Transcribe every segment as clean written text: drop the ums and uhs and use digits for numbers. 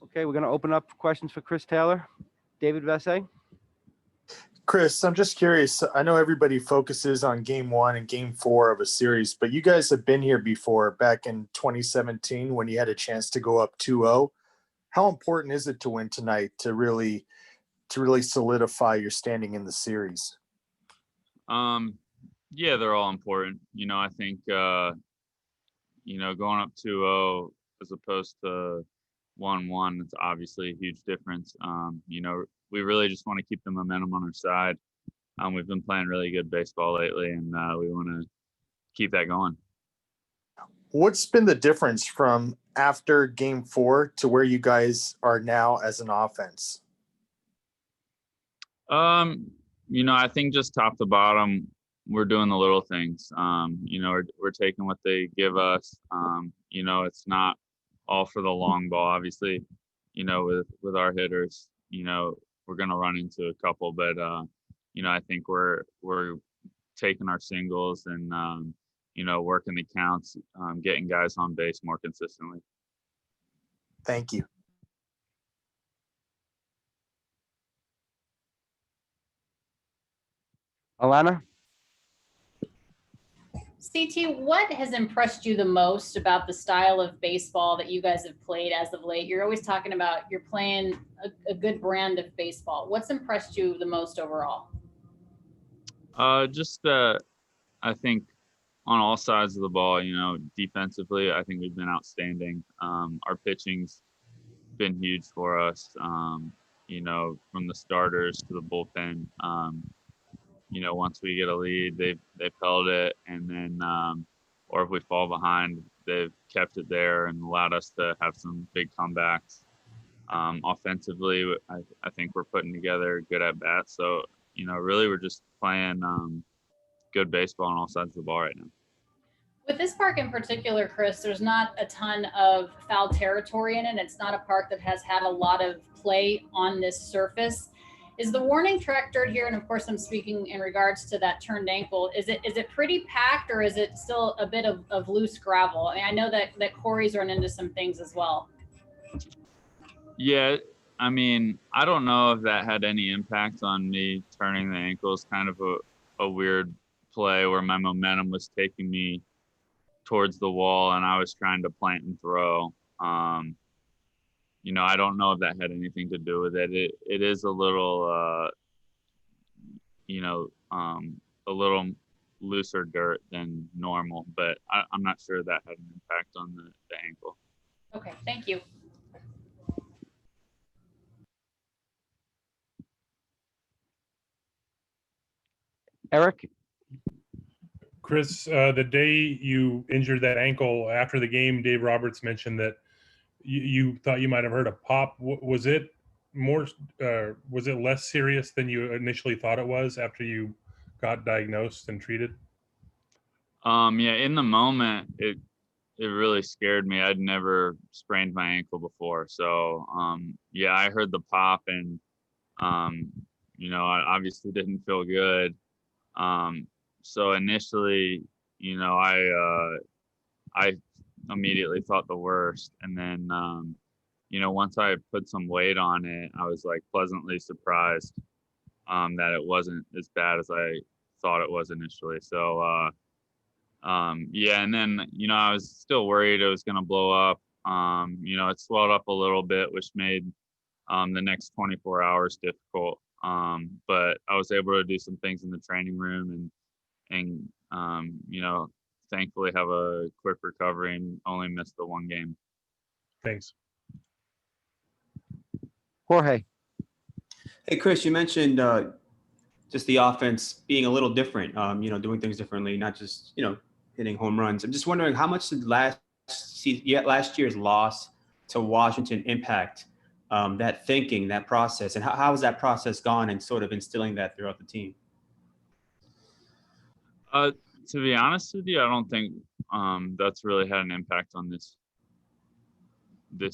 Okay, we're going to open up questions for Chris Taylor. David Vesse. Chris, I'm just curious. I know everybody focuses on game 1 and game 4 of a series, but you guys have been here before back in 2017 when you had a chance to go up 2-0. How important is it to win tonight to really solidify your standing in the series? Yeah, they're all important. I think, going up 2-0 as opposed to 1-1, it's obviously a huge difference. We really just want to keep the momentum on our side. We've been playing really good baseball lately, and we want to keep that going. What's been the difference from after game 4 to where you guys are now as an offense? I think just top to bottom, we're doing the little things. We're taking what they give us. It's not all for the long ball, obviously. With our hitters, we're gonna run into a couple, but I think we're taking our singles and working the counts, getting guys on base more consistently. Thank you. Alana. CT, what has impressed you the most about the style of baseball that you guys have played as of late? You're always talking about you're playing a good brand of baseball. What's impressed you the most overall? I think on all sides of the ball, defensively, I think we've been outstanding. Our pitching's been huge for us, from the starters to the bullpen. Once we get a lead, they've held it, and then, or if we fall behind, they've kept it there and allowed us to have some big comebacks. Offensively, I think we're putting together good at bats. So, really we're just playing good baseball on all sides of the ball right now. With this park in particular, Chris, there's not a ton of foul territory in it. It's not a park that has had a lot of play on this surface. Is the warning track dirt here, and of course I'm speaking in regards to that turned ankle, is it pretty packed, or is it still a bit of loose gravel? I mean, I know that Corey's run into some things as well. Yeah, I mean, I don't know if that had any impact on me turning the ankle. It's kind of a weird play where my momentum was taking me towards the wall and I was trying to plant and throw. I don't know if that had anything to do with it. It is a little, a little looser dirt than normal, but I'm not sure that had an impact on the ankle. Okay, thank you. Eric. Chris, the day you injured that ankle after the game, Dave Roberts mentioned that you thought you might have heard a pop. Was it less serious than you initially thought it was after you got diagnosed and treated? Yeah, in the moment, it really scared me. I'd never sprained my ankle before. So, yeah, I heard the pop and, I obviously didn't feel good. So initially, I immediately thought the worst. And then, once I put some weight on it, I was like pleasantly surprised that it wasn't as bad as I thought it was initially. So, yeah, and then, I was still worried it was going to blow up. It swelled up a little bit, which made the next 24 hours difficult. But I was able to do some things in the training room and thankfully have a quick recovery and only missed the one game. Thanks. Jorge. Hey, Chris, you mentioned just the offense being a little different, doing things differently, not just, hitting home runs. I'm just wondering how much did last year's loss to Washington impact that thinking, that process, and how has that process gone and sort of instilling that throughout the team? To be honest with you, I don't think that's really had an impact on this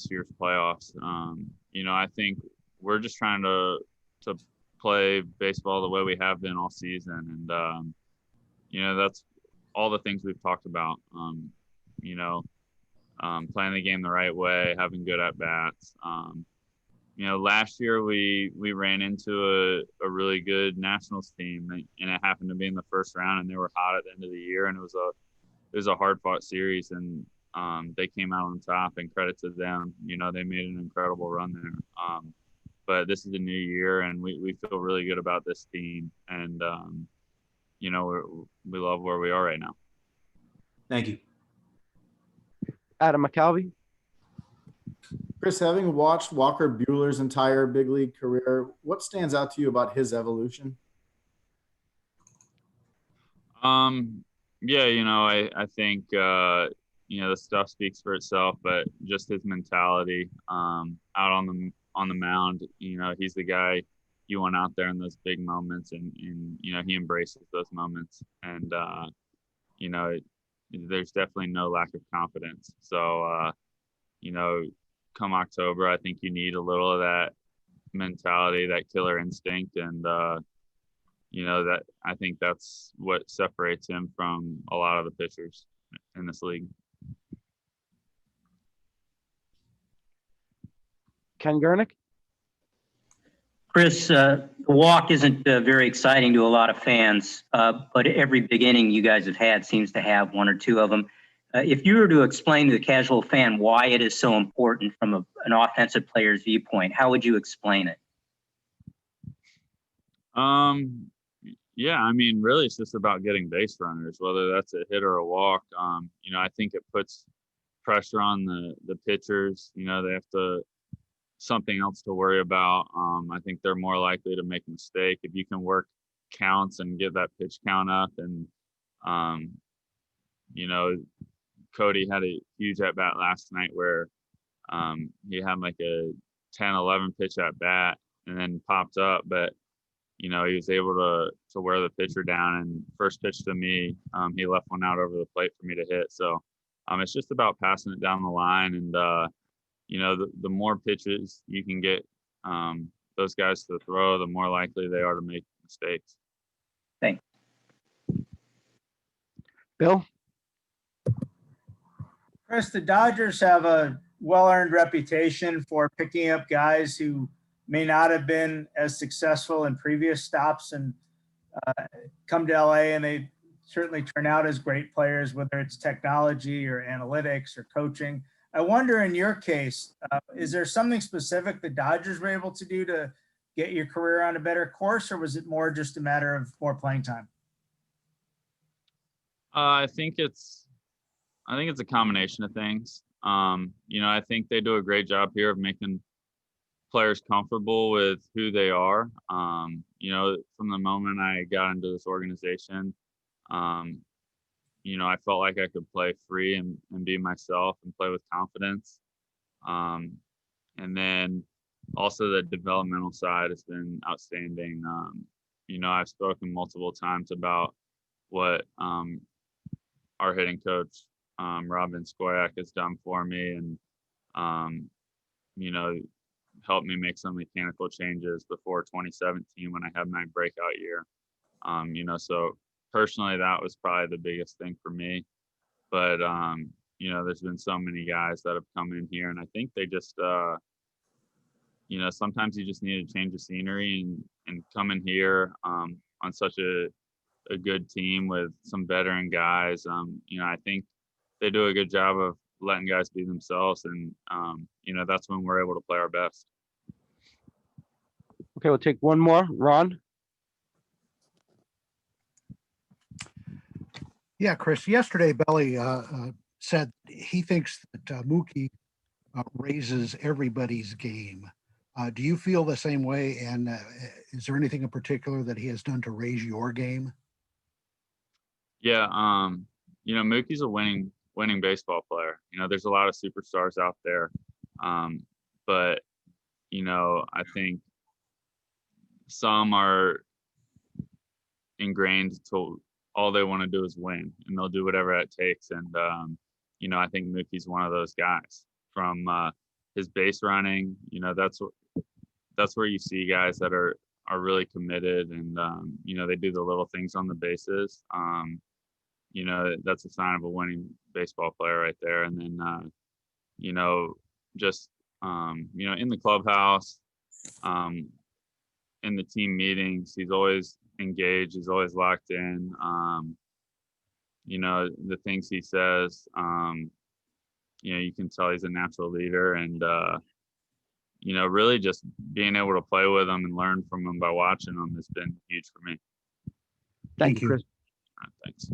year's playoffs. I think we're just trying to play baseball the way we have been all season, and that's all the things we've talked about. Playing the game the right way, having good at bats. Last year we ran into a really good Nationals team, and it happened to be in the first round, and they were hot at the end of the year, and it was a hard fought series, and they came out on top, and credit to them. They made an incredible run there. But this is a new year, and we feel really good about this team, and we love where we are right now. Thank you. Adam McCalvey. Chris, having watched Walker Buehler's entire big league career, what stands out to you about his evolution? Yeah, I think the stuff speaks for itself, but just his mentality out on the mound, he's the guy you want out there in those big moments, and he embraces those moments, and there's definitely no lack of confidence. So come October, I think you need a little of that mentality, that killer instinct, and that I think that's what separates him from a lot of the pitchers in this league. Ken Gurnick. Chris, the walk isn't very exciting to a lot of fans, but every big inning you guys have had seems to have one or two of them. If you were to explain to the casual fan why it is so important from an offensive player's viewpoint, how would you explain it? Yeah, I mean, really, it's just about getting base runners, whether that's a hit or a walk. I think it puts pressure on the pitchers. They have something else to worry about. I think they're more likely to make a mistake if you can work counts and get that pitch count up. And Cody had a huge at bat last night where he had like a 10-11 pitch at bat and then popped up, but he was able to wear the pitcher down, and first pitch to me, he left one out over the plate for me to hit. So it's just about passing it down the line, and the more pitches you can get those guys to throw, the more likely they are to make mistakes. Thanks. Bill. Chris, the Dodgers have a well-earned reputation for picking up guys who may not have been as successful in previous stops and come to LA, and they certainly turn out as great players, whether it's technology or analytics or coaching. I wonder, in your case, is there something specific the Dodgers were able to do to get your career on a better course, or was it more just a matter of more playing time? I think it's a combination of things. I think they do a great job here of making players comfortable with who they are. From the moment I got into this organization, I felt like I could play free and be myself and play with confidence. And then also the developmental side has been outstanding. I've spoken multiple times about what our hitting coach, Robin Skoyak, has done for me, and helped me make some mechanical changes before 2017 when I had my breakout year. So personally, that was probably the biggest thing for me. But there's been so many guys that have come in here, and I think they just sometimes you just need to change the scenery and come in here on such a good team with some veteran guys. I think they do a good job of letting guys be themselves, and that's when we're able to play our best. Okay, we'll take one more. Ron. Yeah, Chris, yesterday Belly said he thinks that Mookie raises everybody's game. Do you feel the same way? And is there anything in particular that he has done to raise your game? Yeah, Mookie's a winning baseball player. There's a lot of superstars out there, but I think some are ingrained to all they want to do is win, and they'll do whatever it takes. And I think Mookie's one of those guys. From his base running, that's where you see guys that are are really committed, and you know, they do the little things on the bases. You know, that's a sign of a winning baseball player right there. And then you know, just you know, in the clubhouse, in the team meetings, he's always engaged, he's always locked in. You know, the things he says, you know, you can tell he's a natural leader, and you know, really just being able to play with him and learn from him by watching him has been huge for me. Thank you, Chris. Thanks.